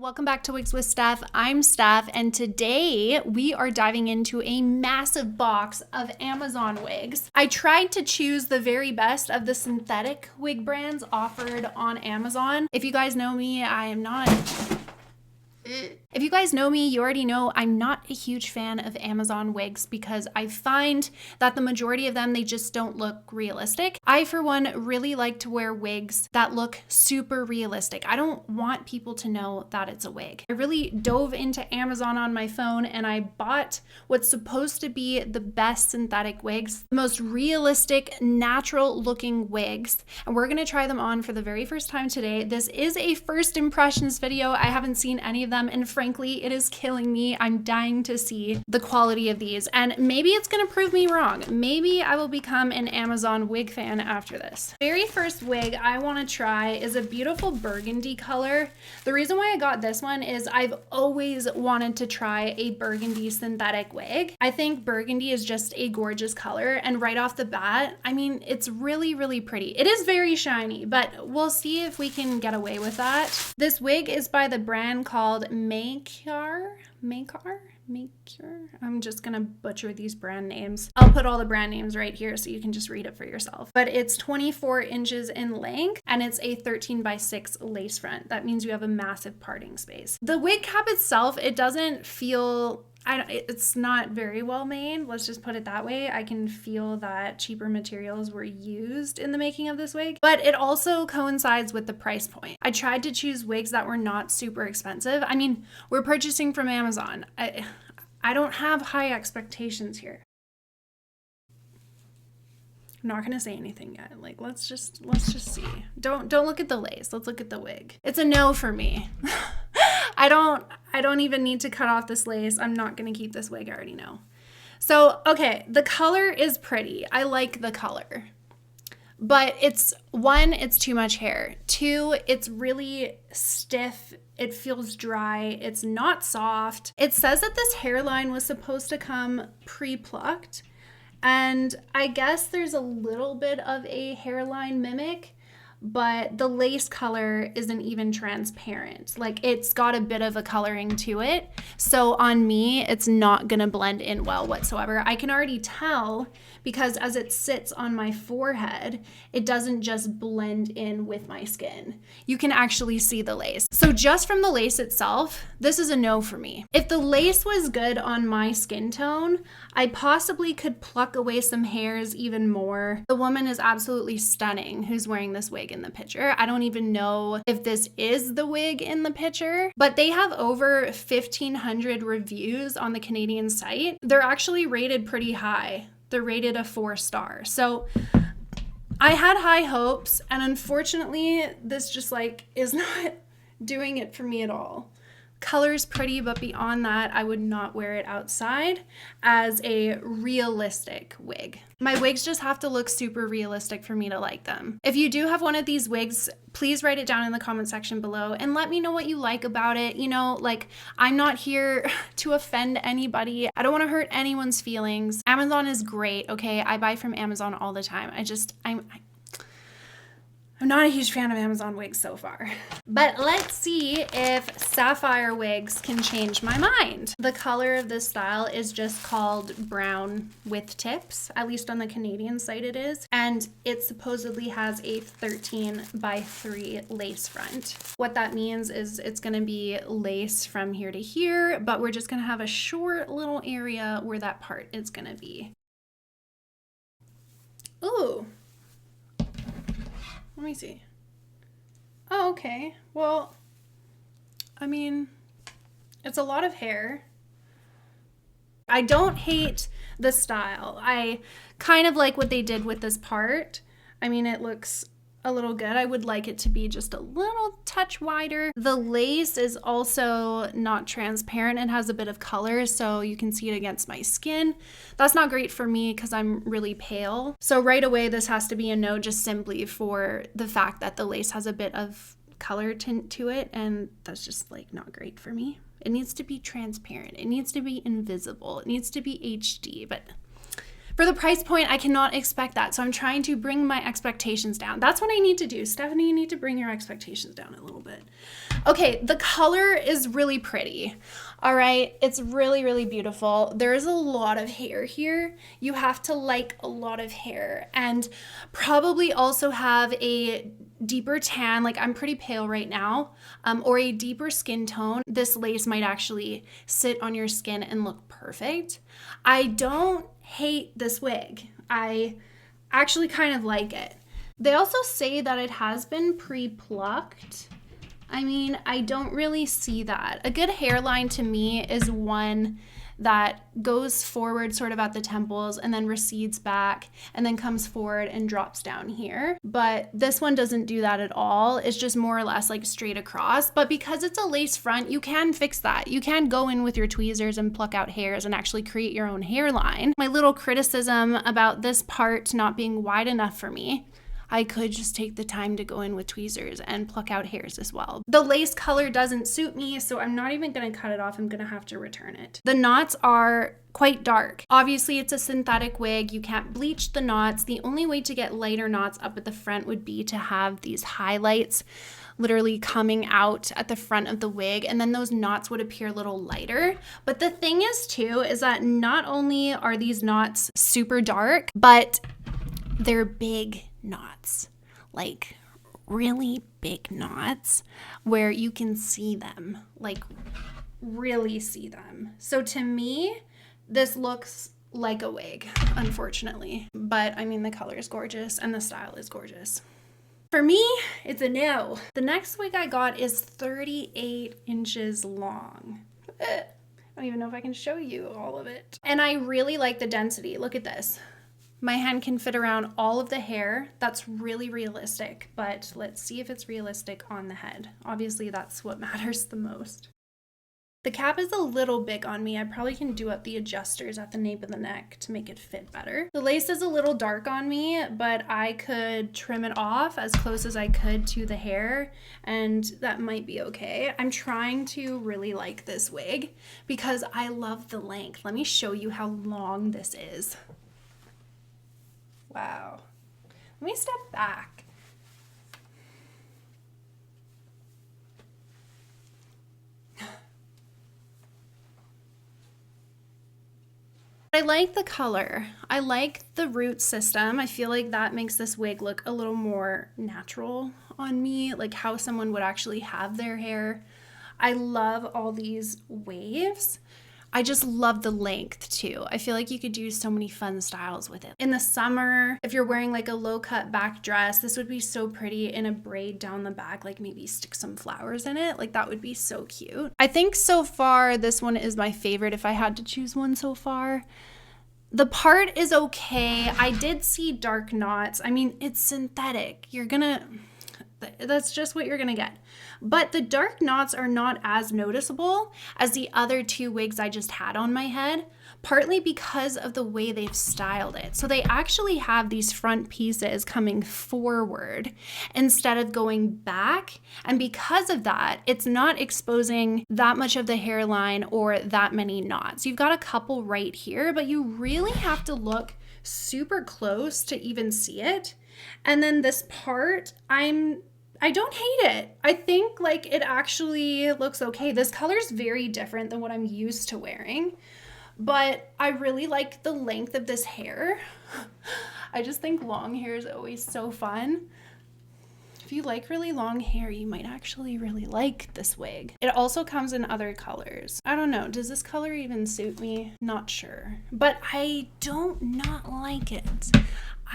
Welcome back to Wigs with Steph. I'm Steph, and today we are diving into a massive box of Amazon wigs. I tried to choose the very best of the synthetic wig brands offered on Amazon. If you guys know me, If you guys know me, you already know I'm not a huge fan of Amazon wigs because I find that the majority of them, they just don't look realistic. I, for one, really like to wear wigs that look super realistic. I don't want people to know that it's a wig. I really dove into Amazon on my phone and I bought what's supposed to be the best synthetic wigs, the most realistic, natural looking wigs, and we're gonna try them on for the very first time today. This is a first impressions video. I haven't seen any of them, and frankly, it is killing me. I'm dying to see the quality of these, and maybe it's gonna prove me wrong. Maybe I will become an Amazon wig fan after this. Very first wig I wanna try is a beautiful burgundy color. The reason why I got this one is I've always wanted to try a burgundy synthetic wig. I think burgundy is just a gorgeous color, and right off the bat, I mean, it's really, really pretty. It is very shiny, but we'll see if we can get away with that. This wig is by the brand called Maycaur. I'm just gonna butcher these brand names. I'll put all the brand names right here so you can just read it for yourself. But it's 24 inches in length and it's a 13x6 lace front. That means you have a massive parting space. The wig cap itself, it doesn't feel, it's not very well made. Let's just put it that way. I can feel that cheaper materials were used in the making of this wig, but it also coincides with the price point. I tried to choose wigs that were not super expensive. I mean, we're purchasing from Amazon. I don't have high expectations here. I'm not gonna say anything yet. Like, let's just see. Don't look at the lace. Let's look at the wig. It's a no for me. I don't even need to cut off this lace. I'm not gonna keep this wig, I already know. So, okay, the color is pretty. I like the color. But it's too much hair. Two, it's really stiff. It feels dry. It's not soft. It says that this hairline was supposed to come pre-plucked. And I guess there's a little bit of a hairline mimic, but the lace color isn't even transparent. Like, it's got a bit of a coloring to it. So on me, it's not gonna blend in well whatsoever. I can already tell because as it sits on my forehead, it doesn't just blend in with my skin. You can actually see the lace. So just from the lace itself, this is a no for me. If the lace was good on my skin tone, I possibly could pluck away some hairs even more. The woman is absolutely stunning who's wearing this wig in the picture. I don't even know if this is the wig in the picture, but they have over 1,500 reviews on the Canadian site. They're actually rated pretty high. They're rated a 4-star. So I had high hopes, and unfortunately, this just like is not doing it for me at all. Color's pretty, but beyond that, I would not wear it outside as a realistic wig. My wigs just have to look super realistic for me to like them. If you do have one of these wigs, please write it down in the comment section below and let me know what you like about it. You know, like, I'm not here to offend anybody. I don't want to hurt anyone's feelings. Amazon is great, okay? I buy from Amazon all the time. I'm not a huge fan of Amazon wigs so far. But let's see if Sapphire Wigs can change my mind. The color of this style is just called brown with tips, at least on the Canadian site it is. And it supposedly has a 13x3 lace front. What that means is it's gonna be lace from here to here, but we're just gonna have a short little area where that part is gonna be. Ooh. Let me see. Oh, okay. Well, I mean, it's a lot of hair. I don't hate the style. I kind of like what they did with this part. I mean, it looks a little good. I would like it to be just a little touch wider. The lace is also not transparent. It has a bit of color, so you can see it against my skin. That's not great for me because I'm really pale. So right away, this has to be a no, just simply for the fact that the lace has a bit of color tint to it, and that's just like not great for me. It needs to be transparent. It needs to be invisible. It needs to be HD, but For the price point, I cannot expect that. So I'm trying to bring my expectations down. That's what I need to do. Stephanie, you need to bring your expectations down a little bit. Okay, the color is really pretty. All right, it's really, really beautiful. There's a lot of hair here. You have to like a lot of hair and probably also have a deeper tan, like I'm pretty pale right now, or a deeper skin tone. This lace might actually sit on your skin and look perfect. I don't hate this wig. I actually kind of like it. They also say that it has been pre-plucked. I mean, I don't really see that. A good hairline to me is one that goes forward sort of at the temples and then recedes back and then comes forward and drops down here. But this one doesn't do that at all. It's just more or less like straight across. But because it's a lace front, you can fix that. You can go in with your tweezers and pluck out hairs and actually create your own hairline. My little criticism about this part not being wide enough for me, I could just take the time to go in with tweezers and pluck out hairs as well. The lace color doesn't suit me, so I'm not even gonna cut it off. I'm gonna have to return it. The knots are quite dark. Obviously, it's a synthetic wig. You can't bleach the knots. The only way to get lighter knots up at the front would be to have these highlights literally coming out at the front of the wig, and then those knots would appear a little lighter. But the thing is too, is that not only are these knots super dark, but they're big knots, like really big knots where you can see them, like really see them. So to me, this looks like a wig, unfortunately. But I mean, the color is gorgeous and the style is gorgeous. For me, it's a no. The next wig I got is 38 inches long. I don't even know if I can show you all of it. And I really like the density. Look at this. My hand can fit around all of the hair. That's really realistic, but let's see if it's realistic on the head. Obviously, that's what matters the most. The cap is a little big on me. I probably can do up the adjusters at the nape of the neck to make it fit better. The lace is a little dark on me, but I could trim it off as close as I could to the hair, and that might be okay. I'm trying to really like this wig because I love the length. Let me show you how long this is. Wow. Let me step back. I like the color. I like the root system. I feel like that makes this wig look a little more natural on me, like how someone would actually have their hair. I love all these waves. I just love the length too. I feel like you could do so many fun styles with it. In the summer, if you're wearing like a low cut back dress, this would be so pretty in a braid down the back, like maybe stick some flowers in it. Like that would be so cute. I think so far, this one is my favorite if I had to choose one so far. The part is okay. I did see dark knots. I mean, it's synthetic. That's just what you're gonna get. But the dark knots are not as noticeable as the other two wigs I just had on my head, partly because of the way they've styled it. So they actually have these front pieces coming forward instead of going back. And because of that, it's not exposing that much of the hairline or that many knots. You've got a couple right here, but you really have to look super close to even see it. And then this part, I don't hate it. I think like it actually looks okay. This color is very different than what I'm used to wearing, but I really like the length of this hair. I just think long hair is always so fun. If you like really long hair, you might actually really like this wig. It also comes in other colors. I don't know, does this color even suit me? Not sure, but I don't not like it.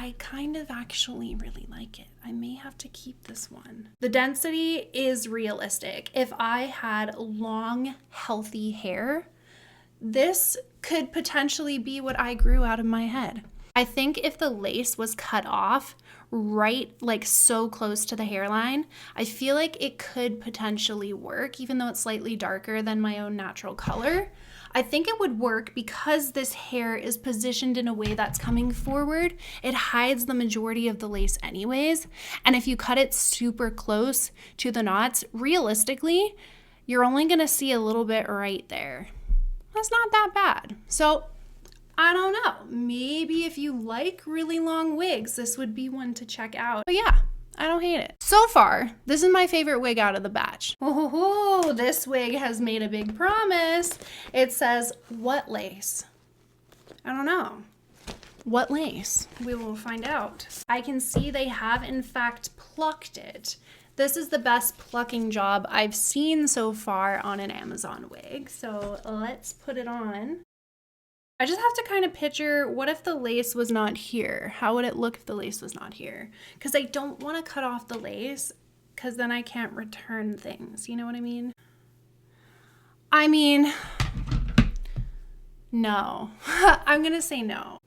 I kind of actually really like it. I may have to keep this one. The density is realistic. If I had long, healthy hair, this could potentially be what I grew out of my head. I think if the lace was cut off right, like so close to the hairline, I feel like it could potentially work, even though it's slightly darker than my own natural color. I think it would work because this hair is positioned in a way that's coming forward. It hides the majority of the lace anyways. And if you cut it super close to the knots, realistically, you're only gonna see a little bit right there. That's not that bad. So I don't know. Maybe if you like really long wigs, this would be one to check out. But yeah, I don't hate it. So far, this is my favorite wig out of the batch. Oh, this wig has made a big promise. It says, what lace? I don't know. What lace? We will find out. I can see they have in fact plucked it. This is the best plucking job I've seen so far on an Amazon wig. So let's put it on. I just have to kind of picture, what if the lace was not here? How would it look if the lace was not here? Because I don't want to cut off the lace because then I can't return things. You know what I mean? No. I'm going to say no.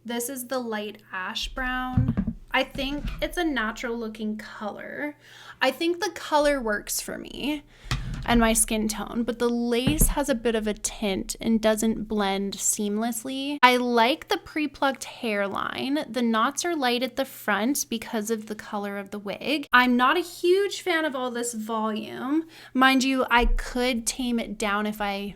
This is the light ash brown. I think it's a natural looking color. I think the color works for me and my skin tone, but the lace has a bit of a tint and doesn't blend seamlessly. I like the pre-plucked hairline. The knots are light at the front because of the color of the wig. I'm not a huge fan of all this volume. Mind you, I could tame it down if I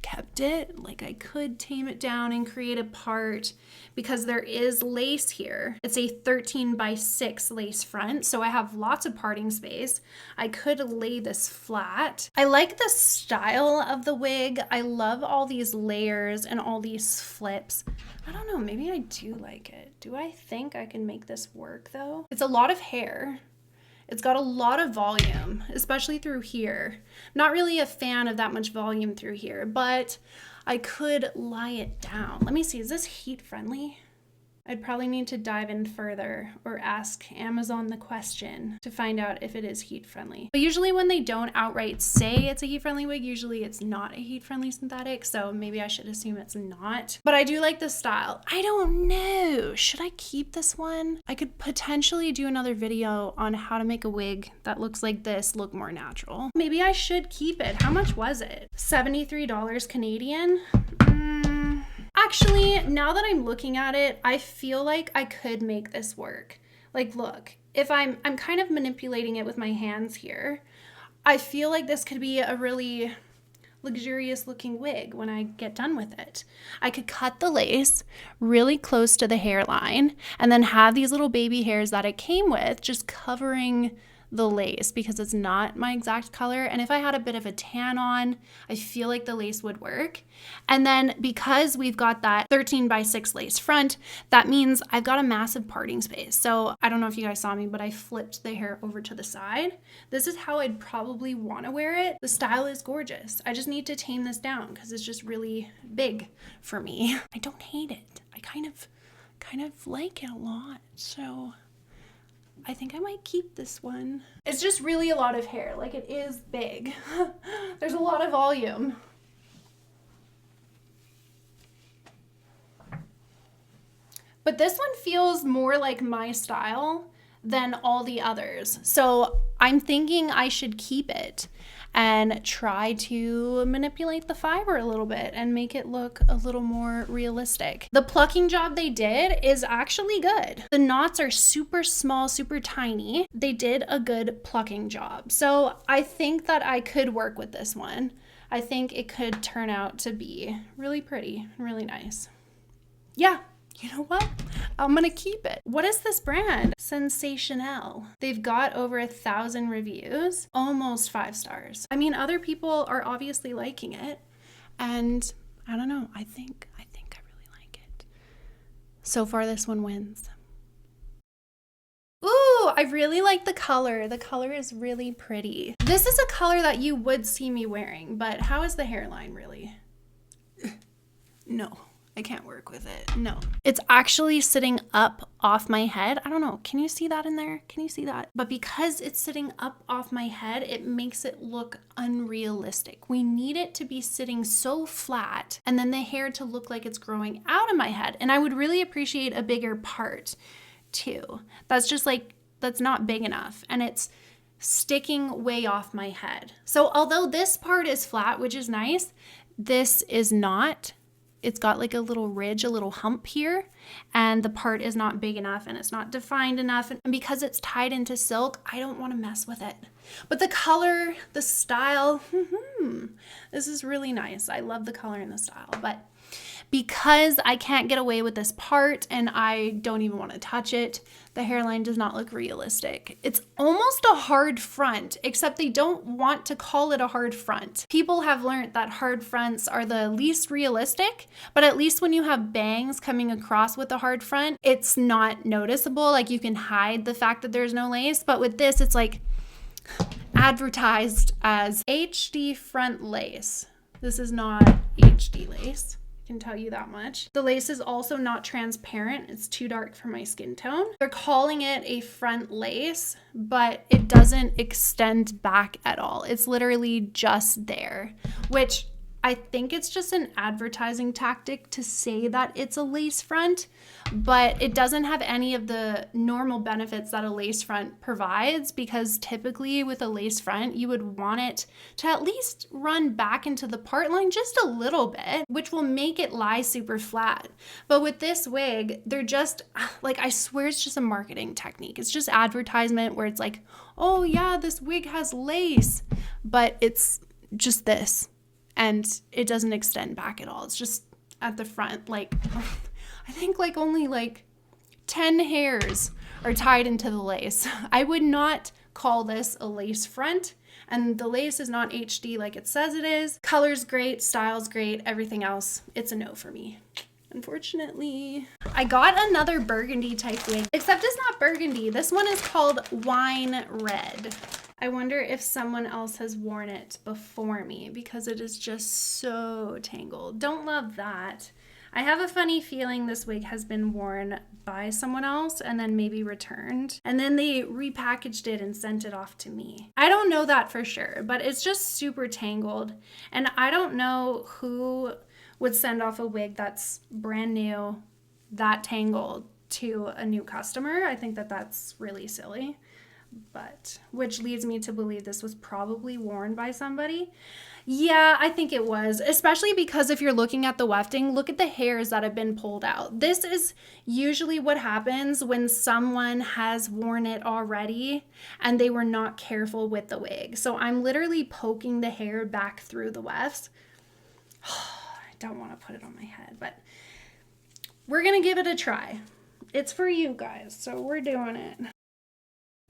kept it. Like, I could tame it down and create a part because there is lace here. It's a 13x6 lace front, so I have lots of parting space. I could lay this flat. I like the style of the wig. I love all these layers and all these flips. I don't know, maybe I do like it. Do I think I can make this work though? It's a lot of hair. It's got a lot of volume, especially through here. Not really a fan of that much volume through here, but I could lie it down. Let me see, is this heat friendly? I'd probably need to dive in further or ask Amazon the question to find out if it is heat friendly. But usually when they don't outright say it's a heat friendly wig, usually it's not a heat friendly synthetic. So maybe I should assume it's not. But I do like the style. I don't know. Should I keep this one? I could potentially do another video on how to make a wig that looks like this look more natural. Maybe I should keep it. How much was it? $73 Canadian? Actually, now that I'm looking at it, I feel like I could make this work. Like, look, if I'm kind of manipulating it with my hands here, I feel like this could be a really luxurious looking wig when I get done with it. I could cut the lace really close to the hairline and then have these little baby hairs that it came with just covering the lace because it's not my exact color. And if I had a bit of a tan on, I feel like the lace would work. And then because we've got that 13x6 lace front, that means I've got a massive parting space. So I don't know if you guys saw me, but I flipped the hair over to the side. This is how I'd probably want to wear it. The style is gorgeous. I just need to tame this down because it's just really big for me. I don't hate it. I kind of like it a lot. So I think I might keep this one. It's just really a lot of hair. Like, it is big. There's a lot of volume. But this one feels more like my style than all the others. So I'm thinking I should keep it and try to manipulate the fiber a little bit and make it look a little more realistic. The plucking job they did is actually good. The knots are super small, super tiny. They did a good plucking job. So I think that I could work with this one. I think it could turn out to be really pretty, really nice. Yeah. You know what? I'm gonna keep it. What is this brand? Sensationnel. They've got over 1,000 reviews, almost 5 stars. I mean, other people are obviously liking it, and I don't know. I think I really like it. So far, this one wins. Ooh, I really like the color. The color is really pretty. This is a color that you would see me wearing, but how is the hairline really? No. I can't work with it. No. It's actually sitting up off my head. I don't know. Can you see that in there? Can you see that? But because it's sitting up off my head, it makes it look unrealistic. We need it to be sitting so flat and then the hair to look like it's growing out of my head. And I would really appreciate a bigger part too. That's just like, that's not big enough. And it's sticking way off my head. So although this part is flat, which is nice, this is not. It's got like a little ridge, a little hump here, and the part is not big enough and it's not defined enough. And because it's tied into silk, I don't want to mess with it. But the color, the style, this is really nice. I love the color and the style, but because I can't get away with this part and I don't even want to touch it, the hairline does not look realistic. It's almost a hard front, except they don't want to call it a hard front. People have learned that hard fronts are the least realistic, but at least when you have bangs coming across with a hard front, it's not noticeable. Like you can hide the fact that there's no lace, but with this, it's like advertised as HD front lace. This is not HD lace. Can tell you that much. The lace is also not transparent. It's too dark for my skin tone. They're calling it a front lace, but it doesn't extend back at all. It's literally just there, which I think it's just an advertising tactic to say that it's a lace front, but it doesn't have any of the normal benefits that a lace front provides, because typically with a lace front, you would want it to at least run back into the part line just a little bit, which will make it lie super flat. But with this wig, they're just like, I swear it's just a marketing technique. It's just advertisement where it's like, oh yeah, this wig has lace, but it's just this. And it doesn't extend back at all. It's just at the front. Like, I think like only like 10 hairs are tied into the lace. I would not call this a lace front. And the lace is not HD like it says it is. Color's great, style's great, everything else, it's a no for me, unfortunately. I got another burgundy type wig, except it's not burgundy. This one is called wine red. I wonder if someone else has worn it before me because it is just so tangled. Don't love that. I have a funny feeling this wig has been worn by someone else and then maybe returned. And then they repackaged it and sent it off to me. I don't know that for sure, but it's just super tangled. And I don't know who would send off a wig that's brand new, that tangled, to a new customer. I think that that's really silly. But which leads me to believe this was probably worn by somebody. Yeah, I think it was, especially because if you're looking at the wefting, look at the hairs that have been pulled out. This is usually what happens when someone has worn it already and they were not careful with the wig. So I'm literally poking the hair back through the wefts. I don't want to put it on my head, but we're gonna give it a try. It's for you guys, so we're doing it.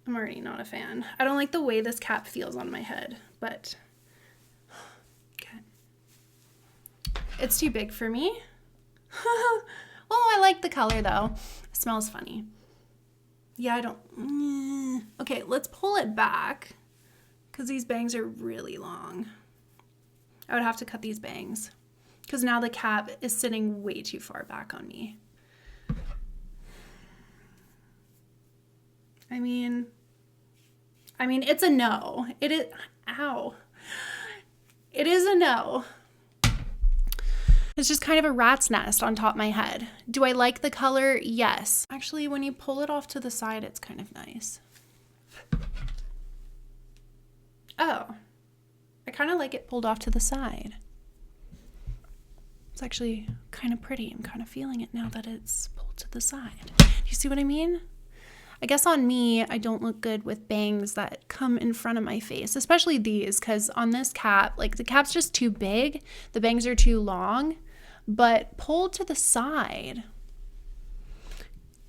I'm already not a fan. I don't like the way this cap feels on my head, but okay. It's too big for me. Oh, I like the color though. It smells funny. Yeah, I don't. Okay, let's pull it back because these bangs are really long. I would have to cut these bangs because now the cap is sitting way too far back on me. I mean, it's a no. It is, ow. It is a no. It's just kind of a rat's nest on top of my head. Do I like the color? Yes. Actually, when you pull it off to the side, it's kind of nice. Oh, I kind of like it pulled off to the side. It's actually kind of pretty. I'm kind of feeling it now that it's pulled to the side. Do you see what I mean? I guess on me, I don't look good with bangs that come in front of my face, especially these, because on this cap, like the cap's just too big, the bangs are too long, but pulled to the side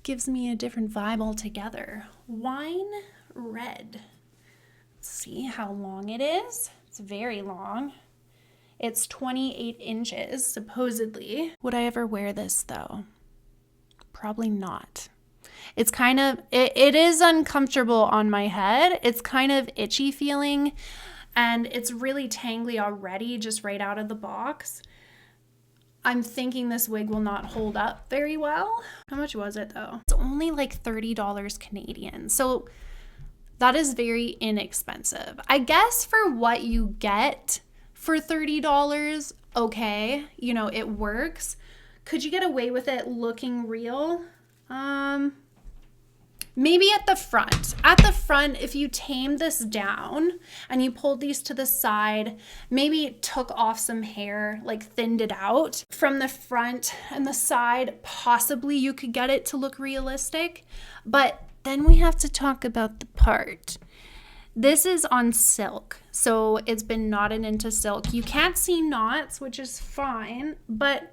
gives me a different vibe altogether. Wine red. Let's see how long it is. It's very long. It's 28 inches, supposedly. Would I ever wear this though? Probably not. It's kind of, it is uncomfortable on my head. It's kind of itchy feeling and it's really tangly already just right out of the box. I'm thinking this wig will not hold up very well. How much was it though? It's only like $30 Canadian. So that is very inexpensive. I guess for what you get for $30, okay, you know, it works. Could you get away with it looking real? Maybe at the front. At the front, if you tame this down and you pulled these to the side, maybe took off some hair, like thinned it out from the front and the side, possibly you could get it to look realistic. But then we have to talk about the part. This is on silk, so it's been knotted into silk. You can't see knots, which is fine, but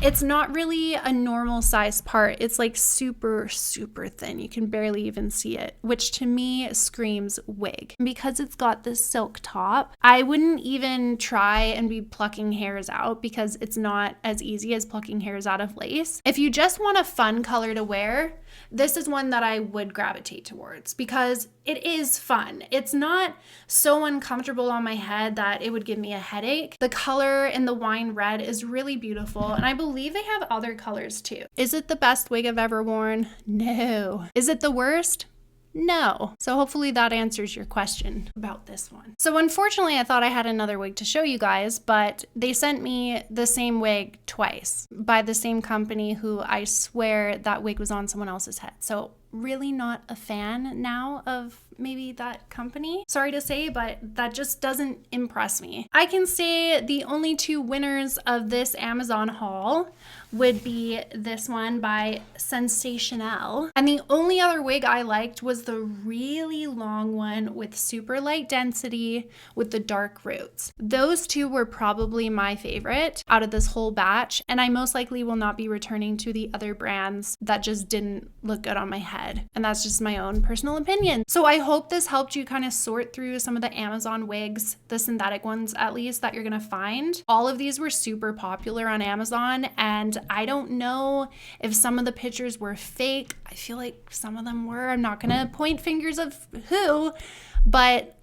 it's not really a normal size part. It's like super, super thin. You can barely even see it, which to me screams wig. And because it's got this silk top, I wouldn't even try and be plucking hairs out because it's not as easy as plucking hairs out of lace. If you just want a fun color to wear, this is one that I would gravitate towards because it is fun. It's not so uncomfortable on my head that it would give me a headache. The color in the wine red is really beautiful, and I believe they have other colors too. Is it the best wig I've ever worn? No. Is it the worst? No. So hopefully that answers your question about this one. So unfortunately, I thought I had another wig to show you guys, but they sent me the same wig twice by the same company who I swear that wig was on someone else's head. So really not a fan now of maybe that company. Sorry to say, but that just doesn't impress me. I can say the only two winners of this Amazon haul would be this one by Sensationnel. And the only other wig I liked was the really long one with super light density with the dark roots. Those two were probably my favorite out of this whole batch, and I most likely will not be returning to the other brands that just didn't look good on my head. And that's just my own personal opinion. So I hope this helped you kind of sort through some of the Amazon wigs, the synthetic ones at least, that you're gonna find. All of these were super popular on Amazon, and I don't know if some of the pictures were fake. I feel like some of them were. I'm not gonna point fingers of who, but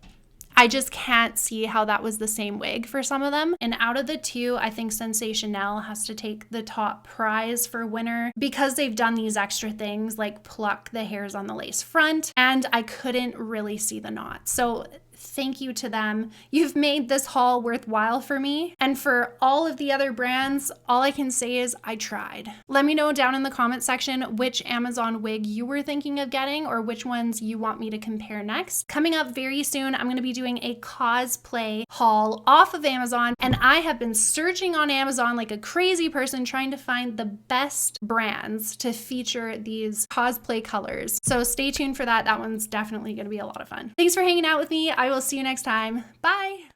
I just can't see how that was the same wig for some of them. And out of the two, I think Sensationnel has to take the top prize for winner because they've done these extra things like pluck the hairs on the lace front, and I couldn't really see the knot. So thank you to them. You've made this haul worthwhile for me. And for all of the other brands, all I can say is I tried. Let me know down in the comment section which Amazon wig you were thinking of getting or which ones you want me to compare next. Coming up very soon, I'm going to be doing a cosplay haul off of Amazon, and I have been searching on Amazon like a crazy person trying to find the best brands to feature these cosplay colors. So stay tuned for that. That one's definitely going to be a lot of fun. Thanks for hanging out with me. I will see you next time. Bye.